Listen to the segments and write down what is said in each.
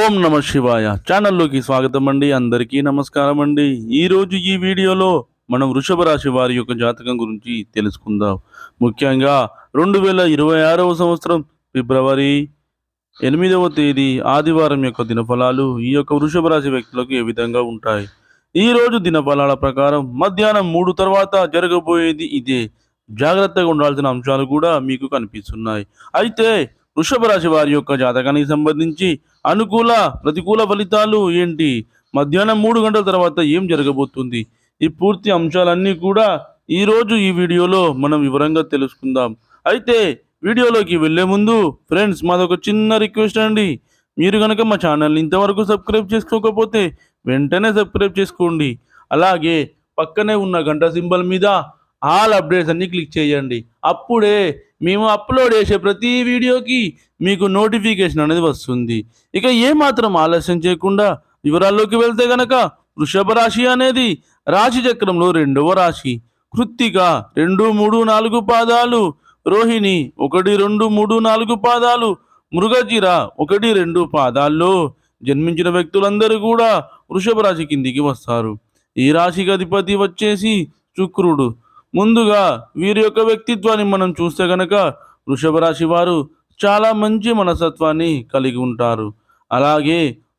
ఓం నమ శివాయ ఛానల్లోకి స్వాగతం అండి. అందరికీ నమస్కారం అండి. ఈరోజు ఈ వీడియోలో మనం వృషభ రాశి వారి యొక్క జాతకం గురించి తెలుసుకుందాం. ముఖ్యంగా 2026వ సంవత్సరం ఫిబ్రవరి 8వ తేదీ ఆదివారం యొక్క దినఫలాలు ఈ యొక్క వృషభ రాశి వ్యక్తులకు ఏ విధంగా ఉంటాయి. ఈరోజు దినఫలాల ప్రకారం మధ్యాహ్నం 3 తర్వాత జరగబోయేది ఇదే. జాగ్రత్తగా ఉండాల్సిన అంశాలు కూడా మీకు కనిపిస్తున్నాయి. అయితే వృషభ రాశి వారి యొక్క జాతకానికి సంబంధించి అనుకూల ప్రతికూల ఫలితాలు ఏంటి, మధ్యాహ్నం 3 గంటల తర్వాత ఏం జరగబోతుంది, ఈ పూర్తి అంశాలన్నీ కూడా ఈరోజు ఈ వీడియోలో మనం వివరంగా తెలుసుకుందాం. అయితే వీడియోలోకి వెళ్ళే ముందు ఫ్రెండ్స్ మాదొక చిన్న రిక్వెస్ట్ అండి. మీరు కనుక మా ఛానల్ని ఇంతవరకు సబ్స్క్రైబ్ చేసుకోకపోతే వెంటనే సబ్స్క్రైబ్ చేసుకోండి. అలాగే పక్కనే ఉన్న గంట సింబల్ మీద ఆల్ అప్డేట్స్ అన్ని క్లిక్ చేయండి. అప్పుడే మేము అప్లోడ్ చేసే ప్రతి వీడియోకి మీకు నోటిఫికేషన్ అనేది వస్తుంది. ఇక ఏమాత్రం ఆలస్యం చేయకుండా వివరాల్లోకి వెళ్తే గనక వృషభ రాశి అనేది రాశి చక్రంలో రెండవ రాశి. కృత్తిక 2, 3, 4 పాదాలు, రోహిణి 1, 2, 3, 4 పాదాలు, మృగశిర 1, 2 పాదాల్లో జన్మించిన వ్యక్తులందరూ కూడా వృషభ రాశి కిందికి వస్తారు. ఈ రాశికి అధిపతి వచ్చేసి శుక్రుడు. ముందుగా వీరి యొక్క వ్యక్తిత్వాన్ని మనం చూస్తే గనక వృషభ రాశి వారు చాలా మంచి మనస్తత్వాన్ని కలిగి ఉంటారు. అలాగే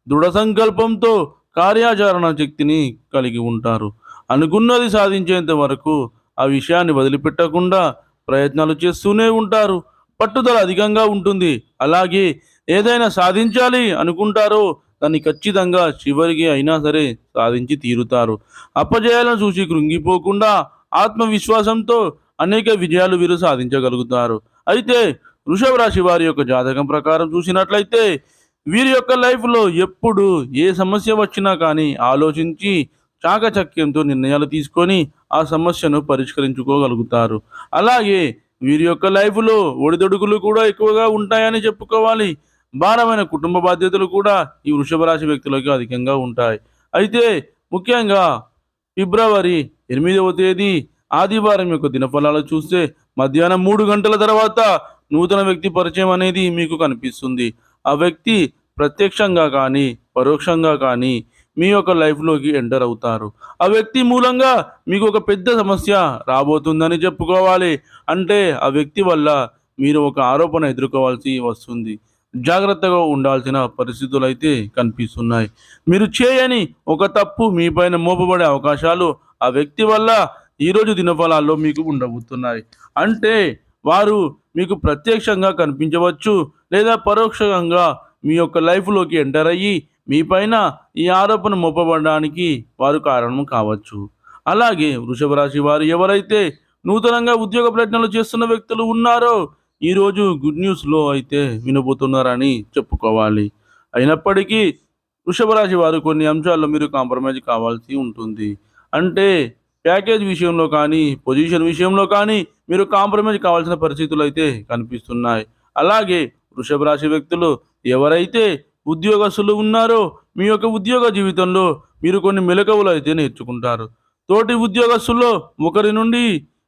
దృఢ సంకల్పంతో కార్యాచరణ శక్తిని కలిగి ఉంటారు. అనుకున్నది సాధించేంత వరకు ఆ విషయాన్ని వదిలిపెట్టకుండా ప్రయత్నాలు చేస్తూనే ఉంటారు. పట్టుదల అధికంగా ఉంటుంది. అలాగే ఏదైనా సాధించాలి అనుకుంటారో దాన్ని ఖచ్చితంగా చివరికి అయినా సరే సాధించి తీరుతారు. అపజయాలను చూసి కృంగిపోకుండా ఆత్మవిశ్వాసంతో అనేక విజయాలు వీరు సాధించగలుగుతారు. అయితే వృషభ రాశి వారి యొక్క జాతకం ప్రకారం చూసినట్లయితే వీరి యొక్క లైఫ్లో ఎప్పుడు ఏ సమస్య వచ్చినా కానీ ఆలోచించి చాకచక్యంతో నిర్ణయాలు తీసుకొని ఆ సమస్యను పరిష్కరించుకోగలుగుతారు. అలాగే వీరి యొక్క లైఫ్లో ఒడిదొడుకులు కూడా ఎక్కువగా ఉంటాయని చెప్పుకోవాలి. భారమైన కుటుంబ బాధ్యతలు కూడా ఈ వృషభ రాశి వ్యక్తులకు అధికంగా ఉంటాయి. అయితే ముఖ్యంగా ఫిబ్రవరి 8వ తేదీ ఆదివారం యొక్క దినఫలాలు చూస్తే మధ్యాహ్నం 3 గంటల తర్వాత నూతన వ్యక్తి పరిచయం అనేది మీకు కనిపిస్తుంది. ఆ వ్యక్తి ప్రత్యక్షంగా కానీ పరోక్షంగా కానీ మీ యొక్క లైఫ్లోకి ఎంటర్ అవుతారు. ఆ వ్యక్తి మూలంగా మీకు ఒక పెద్ద సమస్య రాబోతుందని చెప్పుకోవాలి. అంటే ఆ వ్యక్తి వల్ల మీరు ఒక ఆరోపణ ఎదుర్కోవాల్సి వస్తుంది. జాగ్రత్తగా ఉండాల్సిన పరిస్థితులు అయితే కనిపిస్తున్నాయి. మీరు చేయని ఒక తప్పు మీపైన మోపబడే అవకాశాలు ఆ వ్యక్తి వల్ల ఈరోజు దినఫలాల్లో మీకు ఉండబోతున్నాయి. అంటే వారు మీకు ప్రత్యక్షంగా కనిపించవచ్చు, లేదా పరోక్షంగా మీ యొక్క లైఫ్లోకి ఎంటర్ అయ్యి మీపైన ఈ ఆరోపణ మోపబడడానికి వారు కారణం కావచ్చు. అలాగే వృషభ రాశి వారు ఎవరైతే నూతనంగా ఉద్యోగ ప్రయత్నాలు చేస్తున్న వ్యక్తులు ఉన్నారో ఈరోజు గుడ్ న్యూస్లో అయితే వినబోతున్నారని చెప్పుకోవాలి. అయినప్పటికీ వృషభ రాశి వారు కొన్ని అంశాల్లో మీరు కాంప్రమైజ్ కావాల్సి ఉంటుంది. అంటే ప్యాకేజ్ విషయంలో కానీ పొజిషన్ విషయంలో కానీ మీరు కాంప్రమైజ్ కావాల్సిన పరిస్థితులు అయితే కనిపిస్తున్నాయి. అలాగే వృషభ రాశి వ్యక్తులు ఎవరైతే ఉద్యోగస్తులు ఉన్నారో మీ యొక్క ఉద్యోగ జీవితంలో మీరు కొన్ని మెలకువలు అయితే నేర్చుకుంటారు. తోటి ఉద్యోగస్తుల్లో ఒకరి నుండి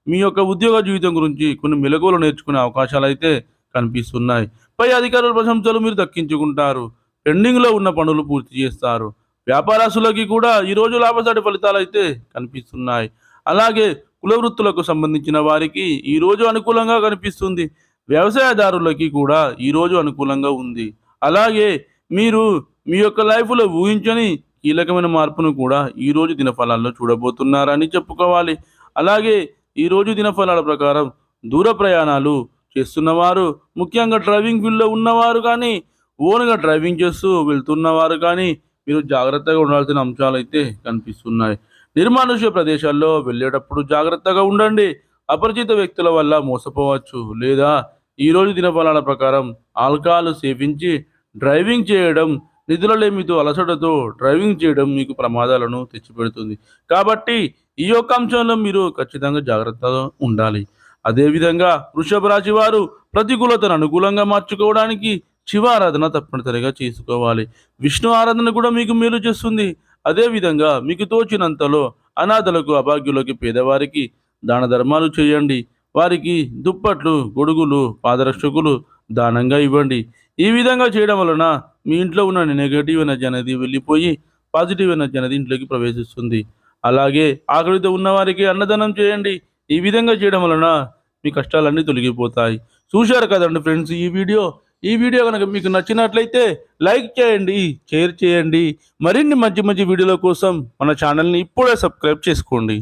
మీ యొక్క ఉద్యోగ జీవితం గురించి కొన్ని మెలకువలు నేర్చుకునే అవకాశాలు అయితే కనిపిస్తున్నాయి. పై అధికారుల ప్రశంసలు మీరు దక్కించుకుంటారు. పెండింగ్లో ఉన్న పనులు పూర్తి చేస్తారు. వ్యాపారస్తులకి కూడా ఈరోజు లాభసాటి ఫలితాలు అయితే కనిపిస్తున్నాయి. అలాగే కుల వృత్తులకు సంబంధించిన వారికి ఈరోజు అనుకూలంగా కనిపిస్తుంది. వ్యవసాయదారులకి కూడా ఈరోజు అనుకూలంగా ఉంది. అలాగే మీరు మీ యొక్క లైఫ్లో ఊహించని కీలకమైన మార్పును కూడా ఈరోజు దినఫలాల్లో చూడబోతున్నారని చెప్పుకోవాలి. అలాగే ఈరోజు దినఫలాల ప్రకారం దూర ప్రయాణాలు చేస్తున్నవారు, ముఖ్యంగా డ్రైవింగ్ ఫీల్డ్లో ఉన్నవారు కానీ ఓన్గా డ్రైవింగ్ చేస్తూ వెళ్తున్నవారు కానీ మీరు జాగ్రత్తగా ఉండాల్సిన అంశాలు అయితే కనిపిస్తున్నాయి. నిర్మానుష్య ప్రదేశాల్లో వెళ్ళేటప్పుడు జాగ్రత్తగా ఉండండి. అపరిచిత వ్యక్తుల వల్ల మోసపోవచ్చు. లేదా ఈరోజు దినఫలాల ప్రకారం ఆల్కహాల్ సేవించి డ్రైవింగ్ చేయడం, నిధులలేమితో అలసటతో డ్రైవింగ్ చేయడం మీకు ప్రమాదాలను తెచ్చిపెడుతుంది. కాబట్టి ఈ యొక్క అంశంలో మీరు ఖచ్చితంగా జాగ్రత్తగా ఉండాలి. అదేవిధంగా వృషభ రాశి వారు ప్రతికూలతను అనుకూలంగా మార్చుకోవడానికి శివ ఆరాధన తప్పనిసరిగా చేసుకోవాలి. విష్ణు ఆరాధన కూడా మీకు మేలు చేస్తుంది. అదేవిధంగా మీకు తోచినంతలో అనాథలకు, అభాగ్యులకి, పేదవారికి దాన ధర్మాలు చేయండి. వారికి దుప్పట్లు, గొడుగులు, పాదరక్షకులు దానంగా ఇవ్వండి. ఈ విధంగా చేయడం వలన మీ ఇంట్లో ఉన్న నెగటివ్ ఎనర్జీ అనేది వెళ్ళిపోయి పాజిటివ్ ఎనర్జీ అనేది ఇంట్లోకి ప్రవేశిస్తుంది. అలాగే ఆకలితో ఉన్నవారికి అన్నదానం చేయండి. ఈ విధంగా చేయడం వలన మీ కష్టాలన్నీ తొలగిపోతాయి. చూశారు కదండి ఫ్రెండ్స్ ఈ వీడియో కనుక మీకు నచ్చినట్లయితే లైక్ చేయండి, షేర్ చేయండి. మరిన్ని మంచి మంచి వీడియోల కోసం మన ఛానల్ని ఇప్పుడే సబ్స్క్రైబ్ చేసుకోండి.